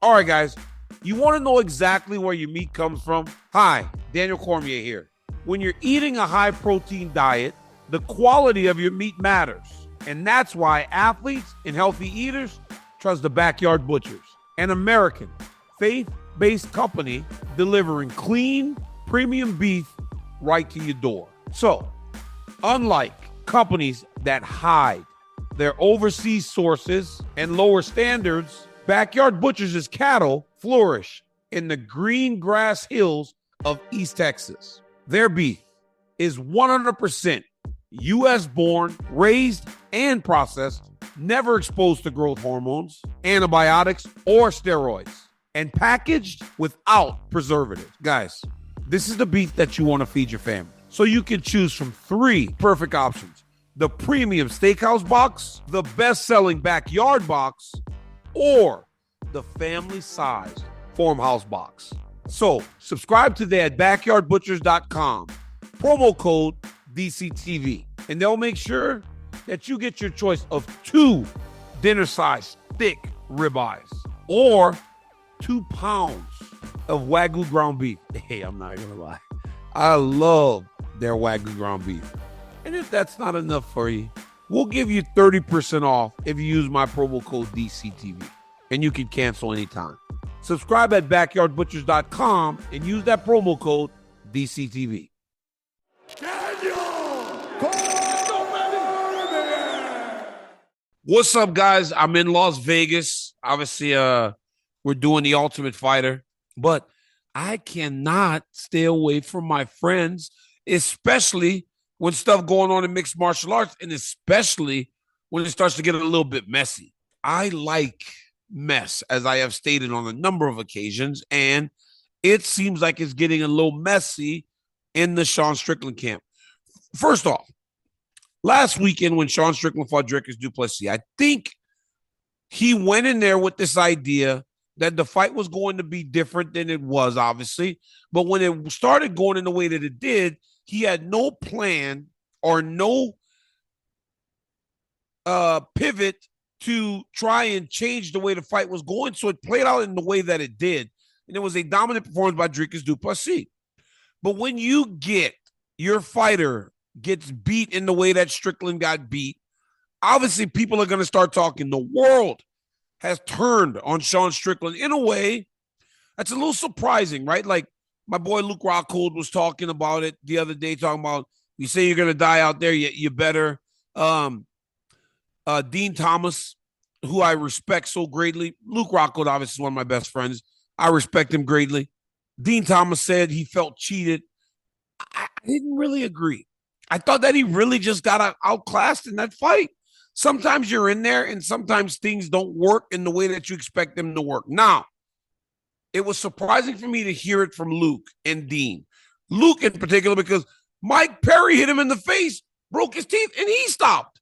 All right, guys, you want to know exactly where your meat comes from? Hi, Daniel Cormier here. When you're eating a high-protein diet, the quality of your meat matters. And that's why athletes and healthy eaters trust the Backyard Butchers, an American, faith-based company delivering clean, premium beef right to your door. So, unlike companies that hide their overseas sources and lower standards, Backyard Butchers' cattle flourish in the green grass hills of East Texas. Their beef is 100% U.S.-born, raised, and processed, never exposed to growth hormones, antibiotics, or steroids, and packaged without preservatives. Guys, this is the beef that you want to feed your family. So you can choose from 3 perfect options: the premium steakhouse box, the best-selling backyard box, or the family-sized farmhouse box. So subscribe today at backyardbutchers.com. Promo code DCTV. And they'll make sure that you get your choice of 2 dinner-sized thick ribeyes or 2 pounds of Wagyu ground beef. Hey, I'm not going to lie. I love their Wagyu ground beef. And if that's not enough for you, we'll give you 30% off if you use my promo code DCTV. And you can cancel anytime. Subscribe at backyardbutchers.com and use that promo code DCTV. What's up, guys? I'm in Las Vegas. Obviously, we're doing the Ultimate Fighter, but I cannot stay away from my friends, especially when stuff going on in mixed martial arts, and especially when it starts to get a little bit messy. I like mess, as I have stated on a number of occasions, and it seems like it's getting a little messy in the Sean Strickland camp. First off, last weekend when Sean Strickland fought Dricus Du Plessis, I think he went in there with this idea that the fight was going to be different than it was, obviously. But when it started going in the way that it did, he had no plan or no pivot to try and change the way the fight was going. So it played out in the way that it did. And it was a dominant performance by Dricus Du Plessis. But when you get your fighter gets beat in the way that Strickland got beat, obviously people are going to start talking. The world has turned on Sean Strickland in a way that's a little surprising, right? Like my boy Luke Rockhold was talking about it the other day, talking about, you say you're going to die out there, you better. Dean Thomas, who I respect so greatly. Luke Rockhold, obviously, is one of my best friends. I respect him greatly. Dean Thomas said he felt cheated. I didn't really agree. I thought that he really just got outclassed in that fight. Sometimes you're in there and sometimes things don't work in the way that you expect them to work. Now, it was surprising for me to hear it from Luke and Dean. Luke in particular, because Mike Perry hit him in the face, broke his teeth, and he stopped.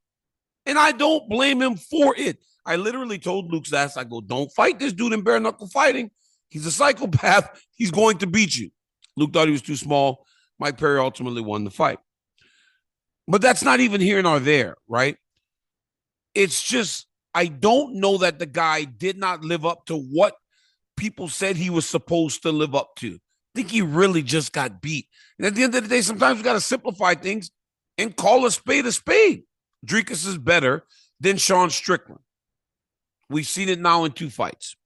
And I don't blame him for it. I literally told Luke's ass, I go, don't fight this dude in bare knuckle fighting. He's a psychopath. He's going to beat you. Luke thought he was too small. Mike Perry ultimately won the fight. But that's not even here nor there, right? It's just, I don't know that the guy did not live up to what people said he was supposed to live up to. I think he really just got beat. And at the end of the day, sometimes we got to simplify things and call a spade a spade. Dricus is better than Sean Strickland. We've seen it now in 2 fights.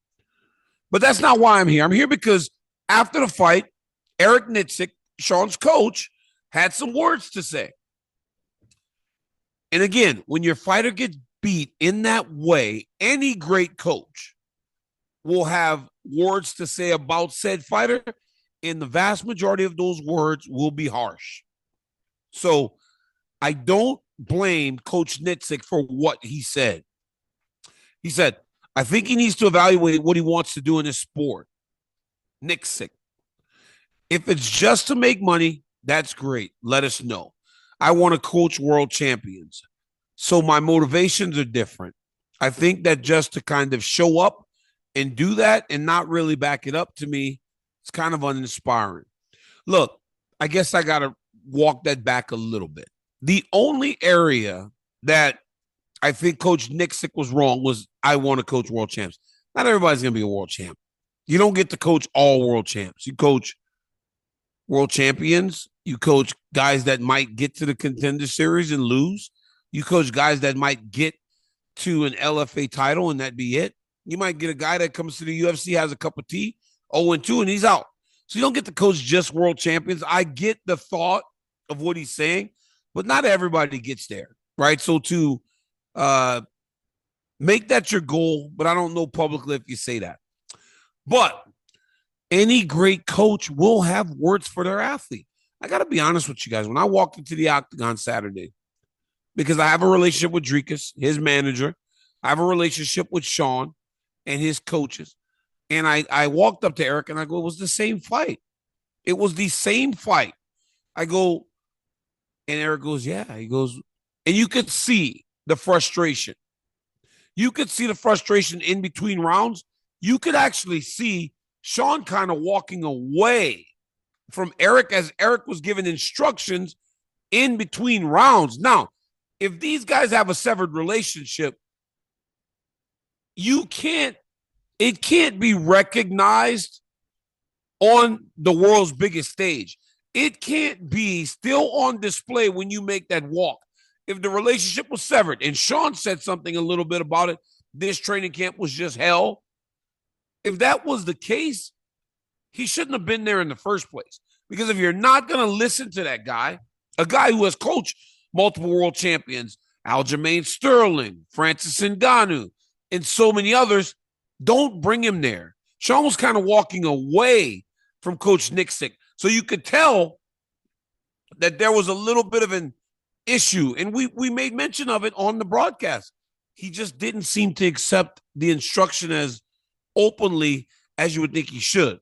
But that's not why I'm here. I'm here because after the fight, Eric Nicksick, Sean's coach, had some words to say. And again, when your fighter gets beat in that way, any great coach will have words to say about said fighter, and the vast majority of those words will be harsh. So I don't blame Coach Nicksick for what he said. He said, I think he needs to evaluate what he wants to do in this sport. Nicksick, if it's just to make money, that's great. Let us know. I want to coach world champions. So my motivations are different. I think that just to kind of show up and do that and not really back it up, to me, it's kind of uninspiring. Look, I guess I got to walk that back a little bit. The only area that I think Coach Nicksick was wrong was I want to coach world champs. Not everybody's going to be a world champ. You don't get to coach all world champs. You coach world champions. You coach guys that might get to the contender series and lose. You coach guys that might get to an LFA title and that be it. You might get a guy that comes to the UFC, has a cup of tea, 0-2, and he's out. So you don't get to coach just world champions. I get the thought of what he's saying, but not everybody gets there, right? So to make that your goal, but I don't know publicly if you say that. But any great coach will have words for their athlete. I got to be honest with you guys. When I walked into the Octagon Saturday, because I have a relationship with Dricus, his manager, I have a relationship with Sean and his coaches. And I walked up to Eric and I go, it was the same fight. It was the same fight. I go, and Eric goes, yeah. He goes, and you could see the frustration. You could see the frustration in between rounds. You could actually see Sean kind of walking away from Eric as Eric was giving instructions in between rounds. Now, if these guys have a severed relationship, it can't be recognized on the world's biggest stage. It can't be still on display when you make that walk. If the relationship was severed, and Sean said something a little bit about it, this training camp was just hell. If that was the case, he shouldn't have been there in the first place. Because if you're not going to listen to that guy, a guy who has coached multiple world champions, Aljamain Sterling, Francis Ngannou, and so many others, don't bring him there. Sean was kind of walking away from Coach Nicksick. So you could tell that there was a little bit of an issue. And we made mention of it on the broadcast. He just didn't seem to accept the instruction as openly as you would think he should.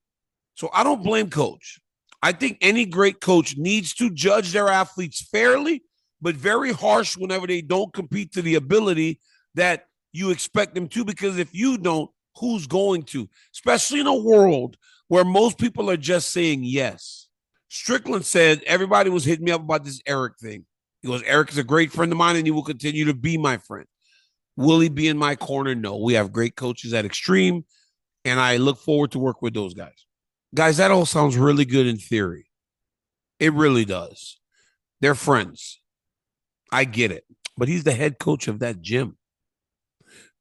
So I don't blame Coach. I think any great coach needs to judge their athletes fairly, but very harsh whenever they don't compete to the ability that you expect them to, because if you don't, who's going to? Especially in a world where most people are just saying yes. Strickland said, everybody was hitting me up about this Eric thing. He goes, Eric is a great friend of mine and he will continue to be my friend. Will he be in my corner? No. We have great coaches at Extreme, and I look forward to work with those guys. Guys, that all sounds really good in theory. It really does. They're friends. I get it. But he's the head coach of that gym.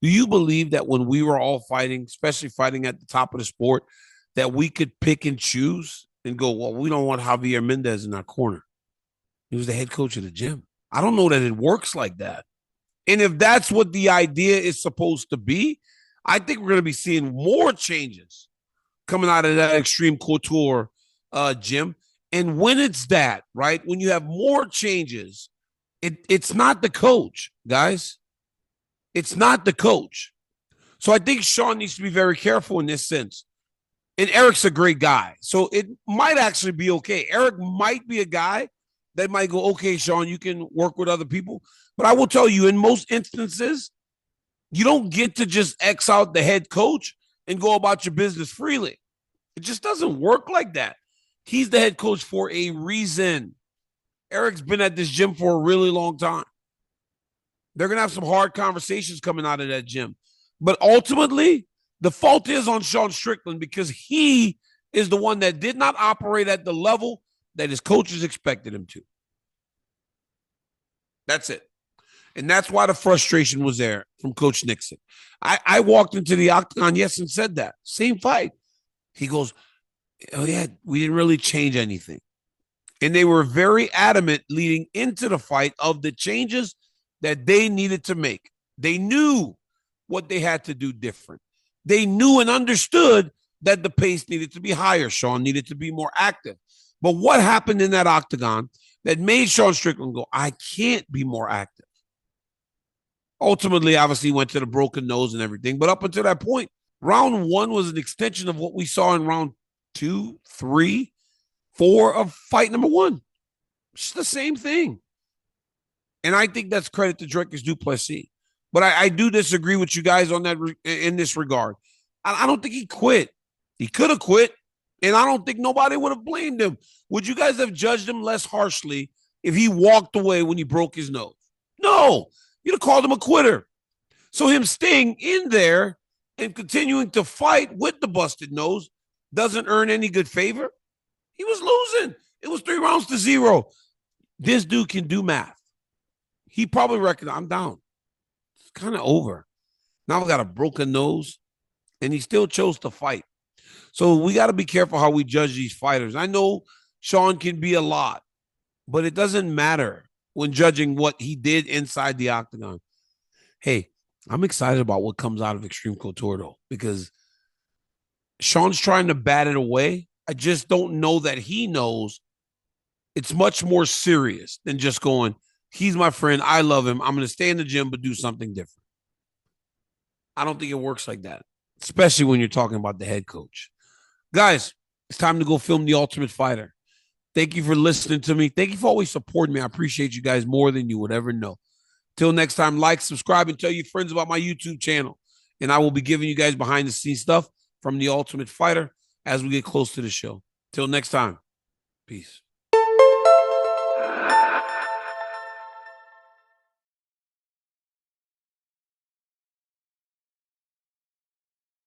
Do you believe that when we were all fighting, especially fighting at the top of the sport, that we could pick and choose and go, well, we don't want Javier Mendez in our corner? He was the head coach of the gym. I don't know that it works like that. And if that's what the idea is supposed to be, I think we're going to be seeing more changes coming out of that Extreme Couture gym. And when it's that, right, when you have more changes, it's not the coach, guys. It's not the coach. So I think Sean needs to be very careful in this sense. And Eric's a great guy. So it might actually be okay. Eric might be a guy that might go, okay, Sean, you can work with other people. But I will tell you, in most instances, you don't get to just X out the head coach and go about your business freely. It just doesn't work like that. He's the head coach for a reason. Eric's been at this gym for a really long time. They're going to have some hard conversations coming out of that gym. But ultimately, the fault is on Sean Strickland because he is the one that did not operate at the level that his coaches expected him to. That's it. And that's why the frustration was there from Coach Nicksick. I walked into the Octagon, yes, and said that. Same fight. He goes, oh, yeah, we didn't really change anything. And they were very adamant leading into the fight of the changes that they needed to make. They knew what they had to do different. They knew and understood that the pace needed to be higher. Sean needed to be more active. But what happened in that Octagon that made Sean Strickland go, I can't be more active? Ultimately, obviously, he went to the broken nose and everything. But up until that point, round one was an extension of what we saw in round 2, 3, 4 of fight number 1. It's the same thing. And I think that's credit to Dricus Du Plessis. But I do disagree with you guys on that in this regard. I don't think he quit. He could have quit, and I don't think nobody would have blamed him. Would you guys have judged him less harshly if he walked away when he broke his nose? No. You'd have called him a quitter. So him staying in there and continuing to fight with the busted nose doesn't earn any good favor. He was losing. It was 3 rounds to 0. This dude can do math. He probably reckoned, I'm down. It's kind of over. Now I've got a broken nose, and he still chose to fight. So we got to be careful how we judge these fighters. I know Sean can be a lot, but it doesn't matter when judging what he did inside the octagon. Hey, I'm excited about what comes out of Extreme Couture, though, because Sean's trying to bat it away. I just don't know that he knows it's much more serious than just going, he's my friend, I love him, I'm going to stay in the gym but do something different. I don't think it works like that, especially when you're talking about the head coach. Guys, it's time to go film The Ultimate Fighter. Thank you for listening to me. Thank you for always supporting me. I appreciate you guys more than you would ever know. Till next time, like, subscribe, and tell your friends about my YouTube channel. And I will be giving you guys behind-the-scenes stuff from The Ultimate Fighter as we get close to the show. Till next time, peace.